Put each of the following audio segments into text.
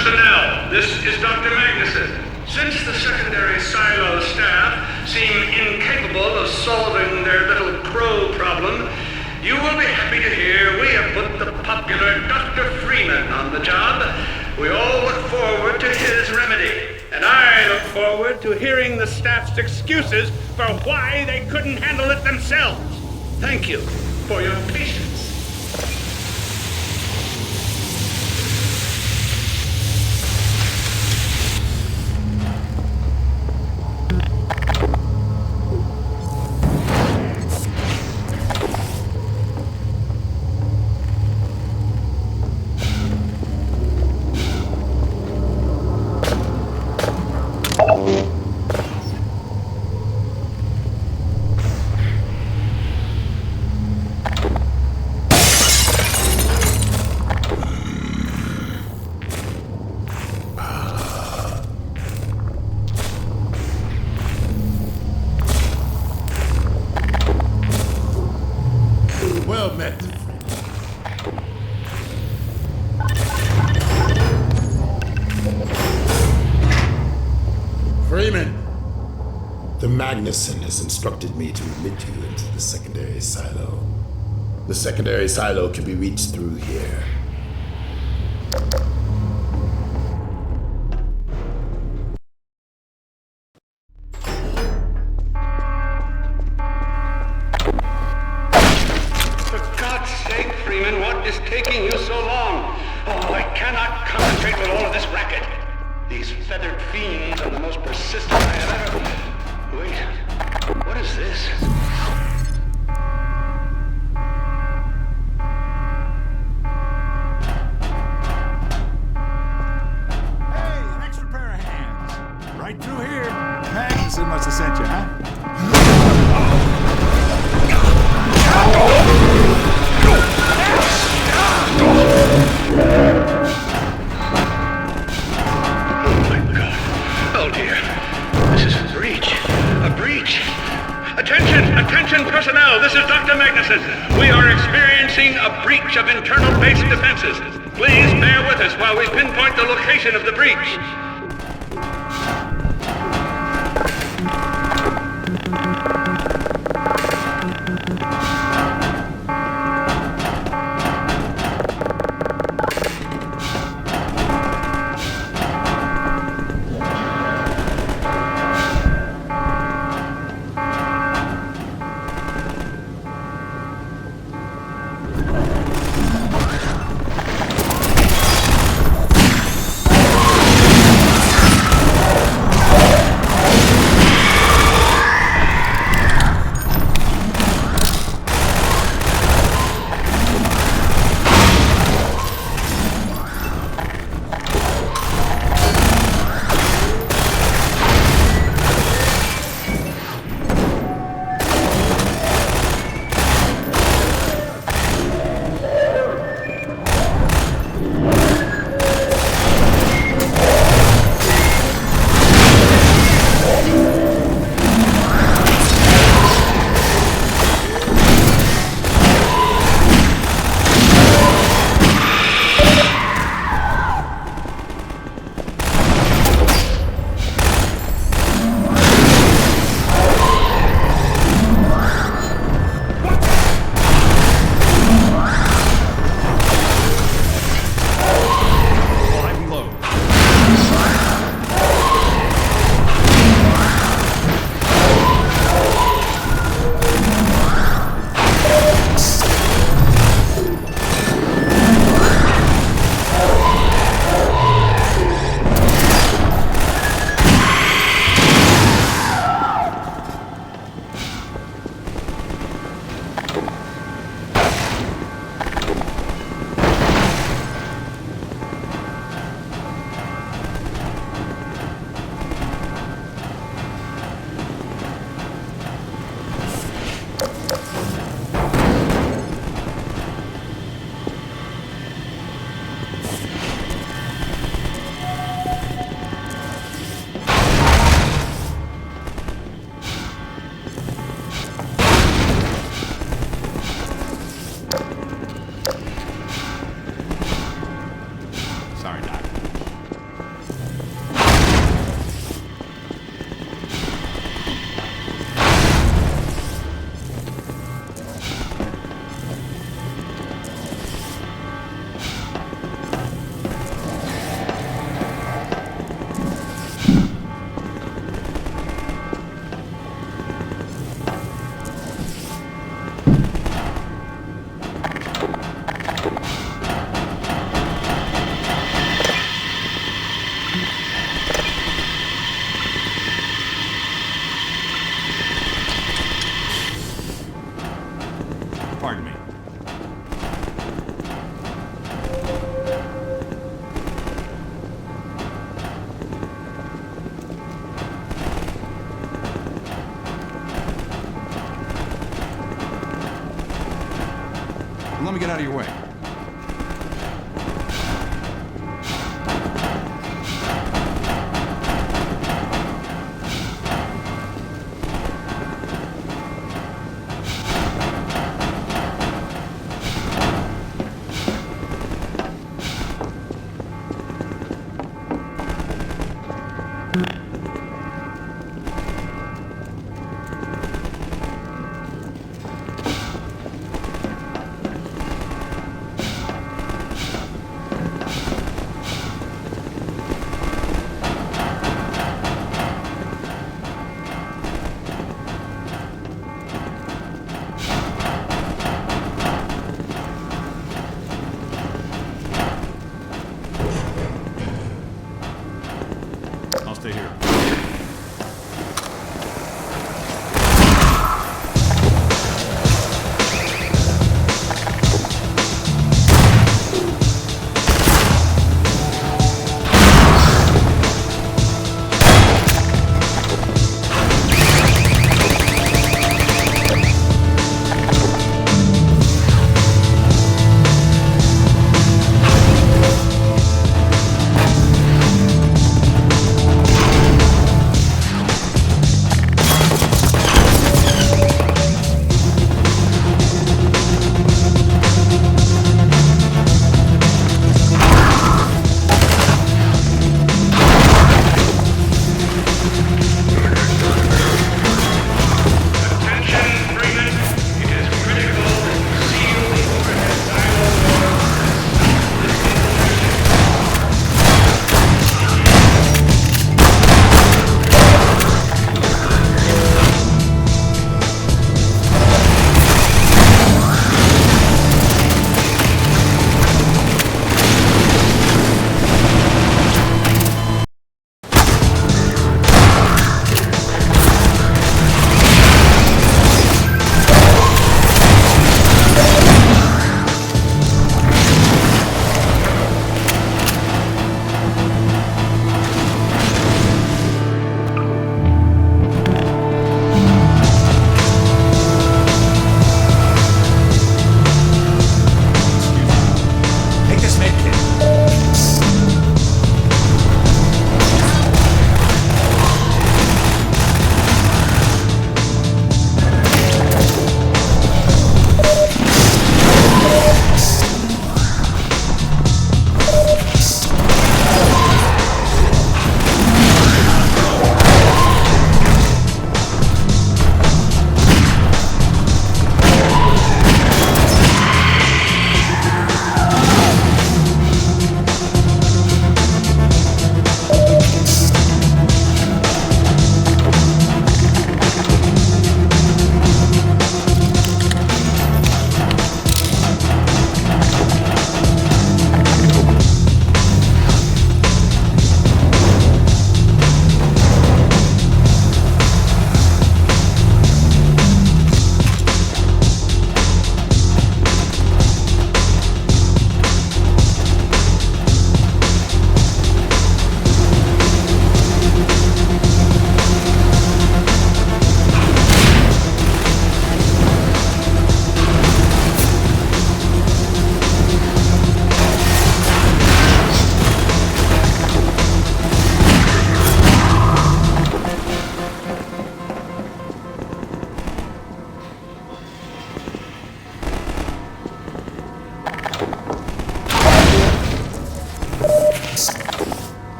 personnel, this is Dr. Magnuson. Since the secondary silo staff seem incapable of solving their little crow problem, you will be happy to hear we have put the popular Dr. Freeman on the job. We all look forward to his remedy. And I look forward to hearing the staff's excuses for why they couldn't handle it themselves. Thank you for your patience. Well met. Freeman, the Magnuson has instructed me to admit you into the secondary silo. The secondary silo can be reached through here. What is taking you so long? Oh, I cannot concentrate with all of this racket. These feathered fiends are the most persistent I have ever... Wait, what is this? Hey, an extra pair of hands. Right through here. Magnuson must have sent you, huh? Attention personnel, this is Dr. Magnuson. We are experiencing a breach of internal base defenses. Please bear with us while we pinpoint the location of the breach. let me get out of your way.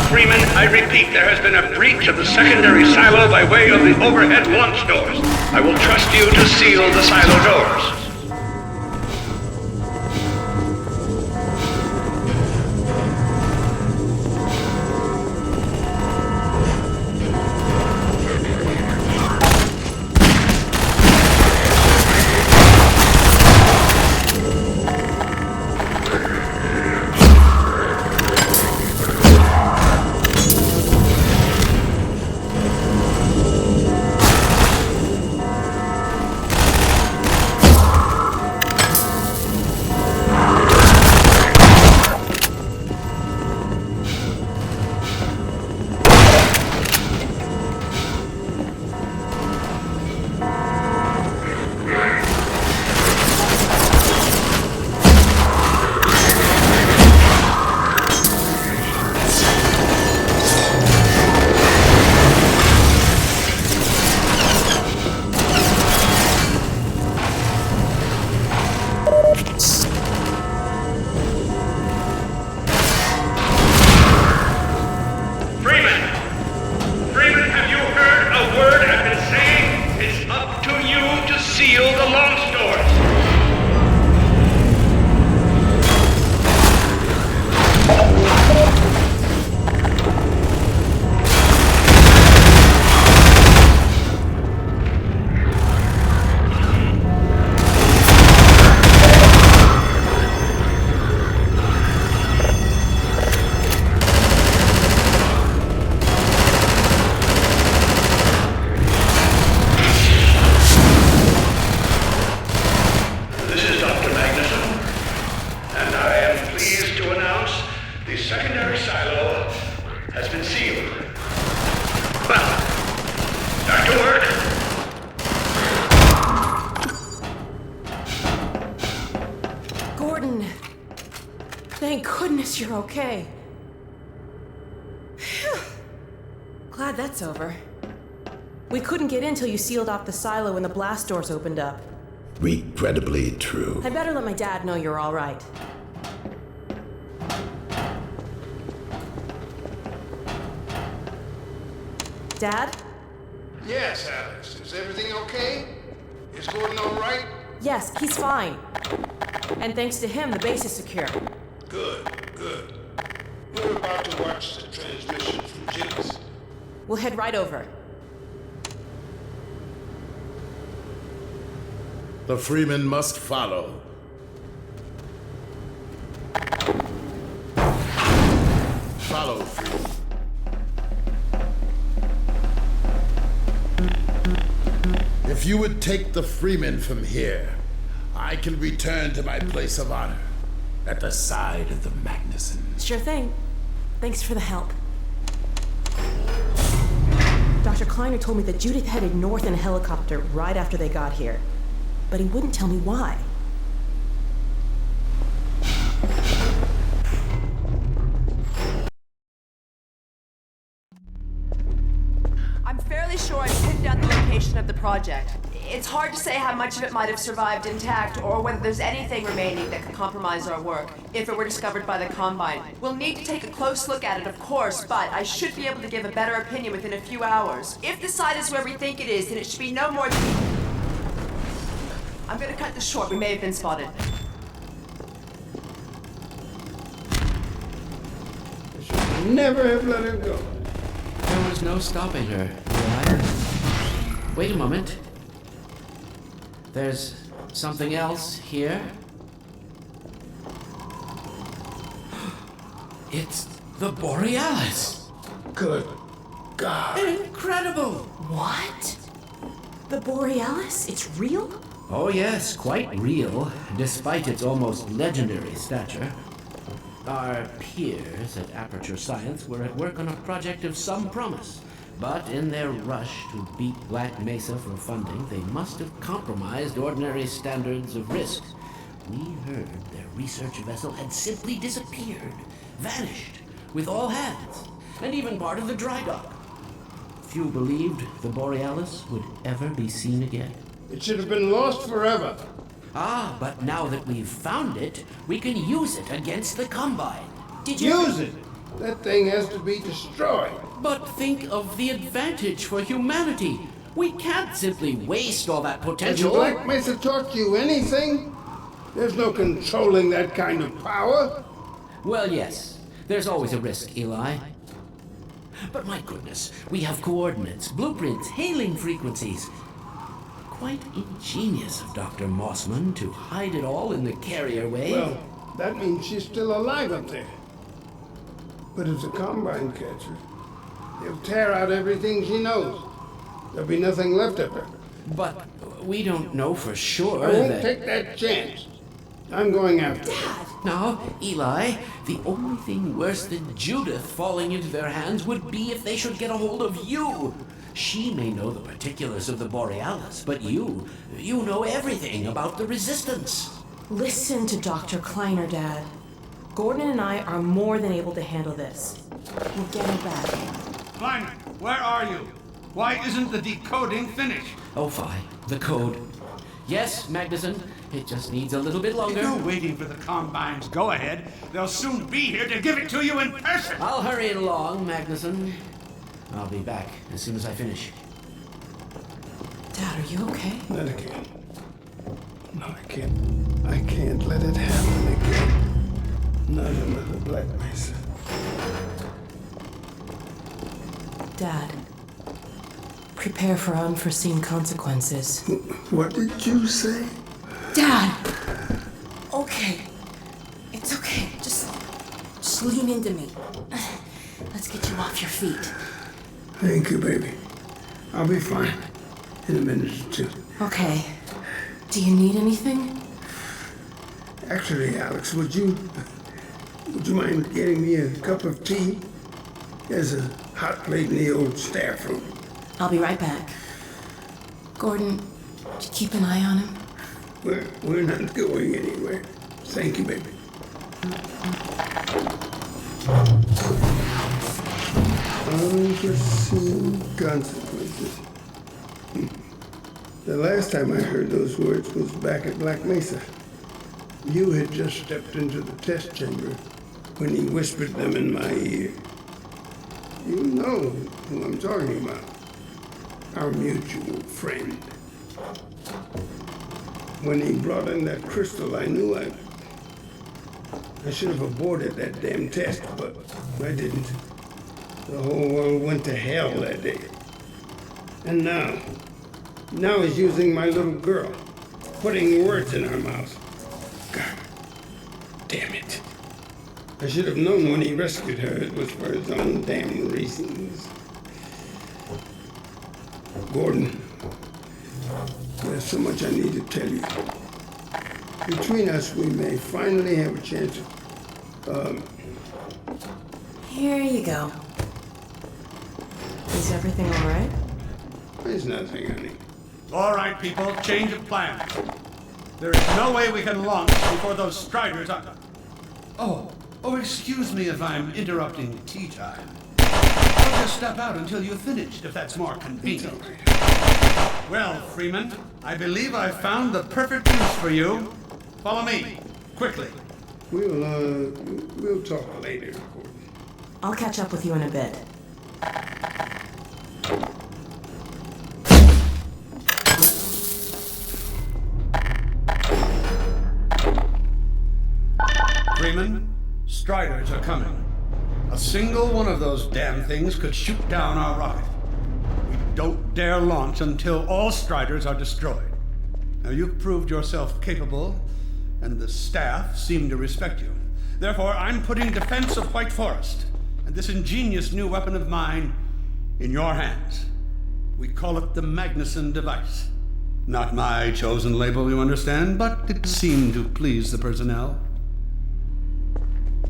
Freeman, I repeat, there has been a breach of the secondary silo by way of the overhead launch doors. I will trust you to seal the silo doors. Thank goodness you're okay. Phew. Glad that's over. We couldn't get in till you sealed off the silo when the blast doors opened up. Regrettably true. I better let my dad know you're all right. Dad? Yes, Alex. Is everything okay? Is Gordon all right? Yes, he's fine. And thanks to him, the base is secure. Good, good. We're about to watch the transmission from Jim's. We'll head right over. The Freeman must follow. Follow, Freeman. If you would take the Freeman from here, I can return to my place of honor at the side of the Magnuson. Sure thing. Thanks for the help. Dr. Kleiner told me that Judith headed north in a helicopter right after they got here. But he wouldn't tell me why. I'm fairly sure I've pinned down the location of the project. It's hard to say how much of it might have survived intact, or whether there's anything remaining that could compromise our work, if it were discovered by the Combine. We'll need to take a close look at it, of course, but I should be able to give a better opinion within a few hours. If the site is where we think it is, then it should be no more than... I'm gonna cut this short. We may have been spotted. I should never have let her go. There was no stopping her, Eli. Wait a moment. There's something else here. It's the Borealis. Good God. Incredible! What? The Borealis? It's real? Oh yes, quite real, despite its almost legendary stature. Our peers at Aperture Science were at work on a project of some promise, but in their rush to beat Black Mesa for funding, they must have compromised ordinary standards of risk. We heard their research vessel had simply disappeared, vanished, with all hands, and even part of the dry dock. Few believed the Borealis would ever be seen again. It should have been lost forever. Ah, but now that we've found it, we can use it against the Combine. Did you... Use it! That thing has to be destroyed. But think of the advantage for humanity. We can't simply waste all that Has the potential. Black Mesa taught you anything? There's no controlling that kind of power. Well, yes. There's always a risk, Eli. But my goodness, we have coordinates, blueprints, hailing frequencies. Quite ingenious of Dr. Mossman to hide it all in the carrier wave. Well, that means she's still alive up there. But as a Combine catcher, he'll tear out everything she knows. There'll be nothing left of her. But we don't know for sure I won't that... take that chance. I'm going after her. Now, Eli, the only thing worse than Judith falling into their hands would be if they should get a hold of you. She may know the particulars of the Borealis, but you know everything about the Resistance. Listen to Dr. Kleiner, Dad. Gordon and I are more than able to handle this. We'll get her back. Kleiner, where are you? Why isn't the decoding finished? Oh, fine. The code. Yes, Magnuson. It just needs a little bit If longer. you're waiting for the Combine's go-ahead, they'll soon be here to give it to you in person. I'll hurry it along, Magnuson. I'll be back as soon as I finish. Dad, are you okay? Not again. No, I can't. I can't let it happen again. Not another Black Mesa. Dad, prepare for unforeseen consequences. What did you say? Dad! Okay. It's okay. Just lean into me. Let's get you off your feet. Thank you, baby. I'll be fine in a minute or two. Okay. Do you need anything? Actually, Alex, would you mind getting me a cup of tea? There's a hot plate in the old staff room. I'll be right back. Gordon, keep an eye on him. We're not going anywhere. Thank you, baby. Unforeseen consequences. The last time I heard those words was back at Black Mesa. You had just stepped into the test chamber when he whispered them in my ear. You know who I'm talking about. Our mutual friend. When he brought in that crystal, I knew I should have aborted that damn test, but I didn't. The whole world went to hell that day. And now he's using my little girl, putting words in her mouth. God damn it. I should have known when he rescued her it was for his own damn reasons. Gordon, there's so much I need to tell you. Between us, we may finally have a chance of, Here you go. Is everything all right? there's nothing, honey. All right, people, change of plans. There is no way we can launch before those Striders are... Oh, excuse me if I'm interrupting tea time. I'll just step out until you've finished, if that's more convenient. Well, Freeman, I believe I've found the perfect use for you. Follow me, quickly. We'll talk later, Gordon. I'll catch up with you in a bit. Freeman, Striders are coming. A single one of those damn things could shoot down our rocket. We don't dare launch until all Striders are destroyed. Now, you've proved yourself capable, and the staff seem to respect you. Therefore, I'm putting defense of White Forest and this ingenious new weapon of mine in your hands. We call it the Magnuson device. Not my chosen label, you understand, but it seemed to please the personnel.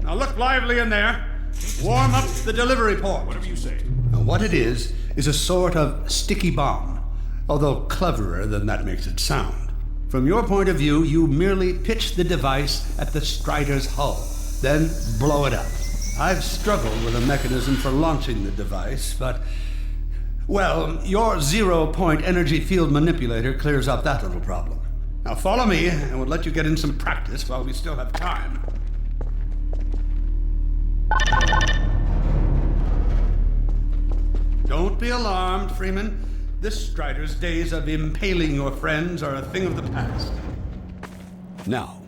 Now look lively in there. Warm up the delivery port. Whatever you say. Now what it is a sort of sticky bomb, although cleverer than that makes it sound. From your point of view, you merely pitch the device at the Strider's hull, then blow it up. I've struggled with a mechanism for launching the device, but... well, your zero-point energy field manipulator clears up that little problem. Now follow me, and we'll let you get in some practice while we still have time. Don't be alarmed, Freeman. This Strider's days of impaling your friends are a thing of the past. Now,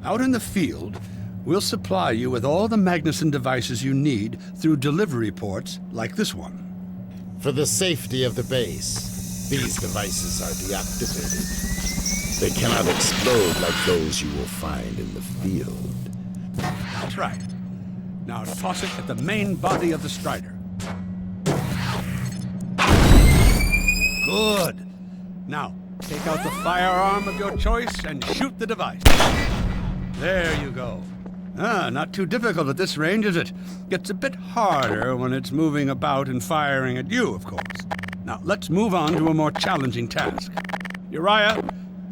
out in the field, we'll supply you with all the Magnuson devices you need through delivery ports like this one. For the safety of the base, these devices are deactivated. They cannot explode like those you will find in the field. That's right. Now toss it at the main body of the Strider. Good. Now, take out the firearm of your choice and shoot the device. There you go. Not too difficult at this range, is it? Gets a bit harder when it's moving about and firing at you, of course. Now, let's move on to a more challenging task. Uriah,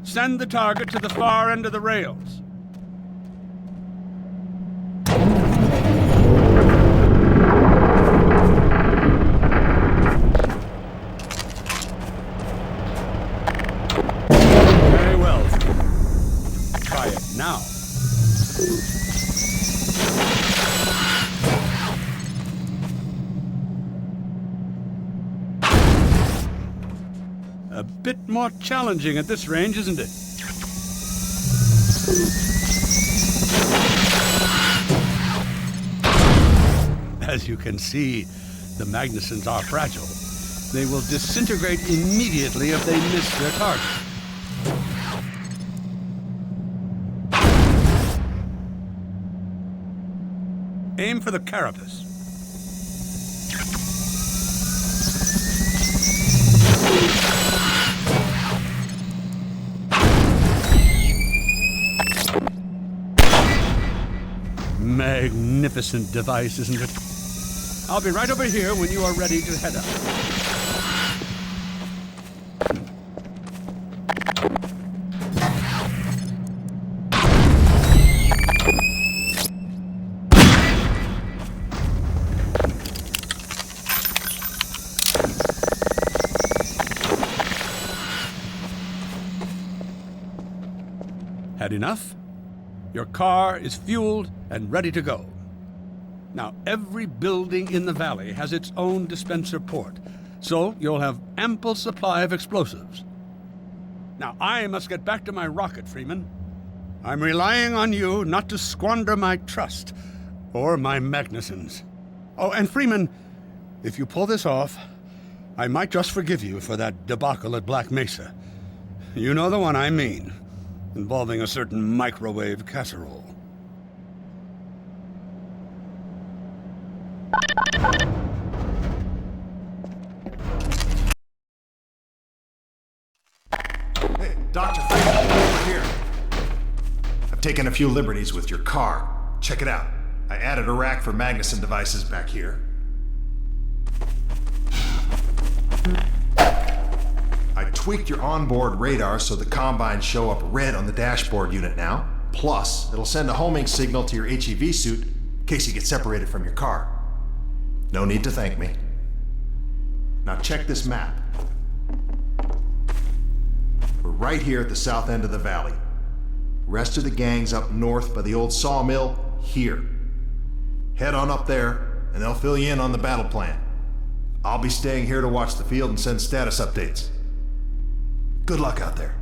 send the target to the far end of the rails. Very well. Try it now. A bit more challenging at this range, isn't it? As you can see, the Magnusons are fragile. They will disintegrate immediately if they miss their target. Aim for the carapace. Magnificent device, isn't it? I'll be right over here when you are ready to head up. Had enough? Your car is fueled and ready to go. Now, every building in the valley has its own dispenser port, so you'll have ample supply of explosives. Now, I must get back to my rocket, Freeman. I'm relying on you not to squander my trust, or my Magnusons. Oh, and Freeman, if you pull this off, I might just forgive you for that debacle at Black Mesa. You know the one I mean, involving a certain microwave casserole. Hey, Dr. Freeman, over here. I've taken a few liberties with your car. Check it out. I added a rack for Magnuson devices back here. I tweaked your onboard radar so the combines show up red on the dashboard unit now. Plus, it'll send a homing signal to your HEV suit in case you get separated from your car. No need to thank me. Now check this map. We're right here at the south end of the valley. Rest of the gang's up north by the old sawmill here. Head on up there, and they'll fill you in on the battle plan. I'll be staying here to watch the field and send status updates. Good luck out there.